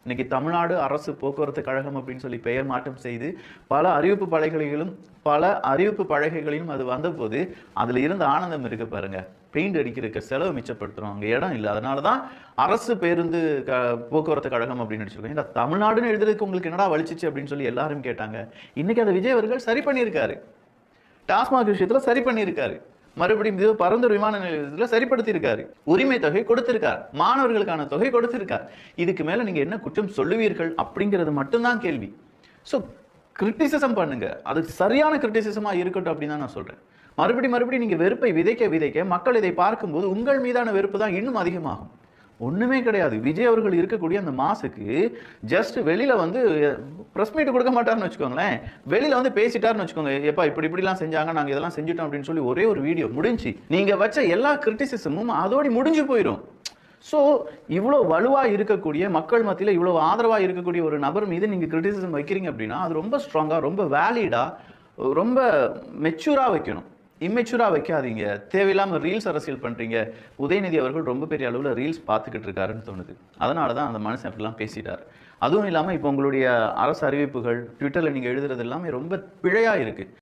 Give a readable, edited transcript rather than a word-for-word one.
இன்னைக்கு தமிழ்நாடு அரசு போக்குவரத்து கழகம் அப்படின்னு சொல்லி பெயர் மாற்றம் செய்து பல அறிவிப்பு பலகைகளிலும் அது வந்தபோது அதுல இருந்த ஆனந்தம் இருக்கு பாருங்க. பெயிண்ட் அடிக்கிறதுக்கு செலவு மிச்சப்படுத்துறோம், அங்க இடம் இல்லை, அதனாலதான் அரசு பேருந்து போக்குவரத்து கழகம் அப்படின்னு அடிச்சிருக்கோம். இந்த தமிழ்நாடுன்னு எழுதுறதுக்கு உங்களுக்கு என்னடா வலிச்சிச்சு அப்படின்னு சொல்லி எல்லாரும் கேட்டாங்க. இன்னைக்கு அதை விஜய் அவர்கள் சரி பண்ணியிருக்காரு. டாஸ்மாக் விஷயத்துல சரி பண்ணியிருக்காரு. மறுபடியும் இது பரந்தூர் விமான நிலையத்துல சரிப்படுத்தி இருக்காரு. உரிமை தொகை கொடுத்திருக்கார், மாணவர்களுக்கான தொகை கொடுத்திருக்கார். இதுக்கு மேல நீங்க என்ன குற்றம் சொல்லுவீர்கள் அப்படிங்கிறது மட்டும்தான் கேள்வி. ஸோ கிரிட்டிசிசம் பண்ணுங்க, அது சரியான கிரிட்டிசிசமா இருக்கட்டும் அப்படின்னு தான் நான் சொல்றேன். மறுபடியும் நீங்க வெறுப்பை விதைக்க விதைக்க மக்கள் இதை பார்க்கும்போது உங்கள் மீதான வெறுப்பு தான் இன்னும் அதிகமாகும். ஒண்ணுமே கிடையாது. விஜய் அவர்கள் இருக்கக்கூடிய அந்த மாசுக்கு ஜஸ்ட் வெளியில வந்து பிரஸ் மீட் கொடுக்க மாட்டாருன்னு வச்சுக்கோங்களேன், வெளியில வந்து பேசிட்டாருன்னு வச்சுக்கோங்க, எப்பா இப்படிலாம் செஞ்சாங்க, நாங்க இதெல்லாம் செஞ்சுட்டோம் அப்படின்னு சொல்லி ஒரே ஒரு வீடியோ முடிஞ்சு நீங்க வச்ச எல்லா கிரிட்டிசிசமும் அதோடு முடிஞ்சு போயிடும். ஸோ இவ்வளோ வலுவா இருக்கக்கூடிய மக்கள் மத்தியில் இவ்வளோ ஆதரவா இருக்கக்கூடிய ஒரு நபர் மீது நீங்க கிரிட்டிசிசம் வைக்கிறீங்க அப்படின்னா அது ரொம்ப ஸ்ட்ராங்கா, ரொம்ப வேலிடா, ரொம்ப மெச்சூரா வைக்கணும். இம்மெச்சூரா வைக்காதீங்க. தேவையில்லாம ரீல்ஸ் அரசியல் பண்றீங்க. உதயநிதி அவர்கள் ரொம்ப பெரிய அளவுல ரீல்ஸ் பார்த்துக்கிட்டு இருக்காருன்னு தோணுது. அதனாலதான் அந்த மனுஷன் அப்படிலாம் பேசிட்டார். அதுவும் இல்லாம இப்போ உங்களுடைய அரசு அறிவிப்புகள் ட்விட்டர்ல நீங்க எழுதுறது எல்லாமே ரொம்ப பிழையா இருக்கு.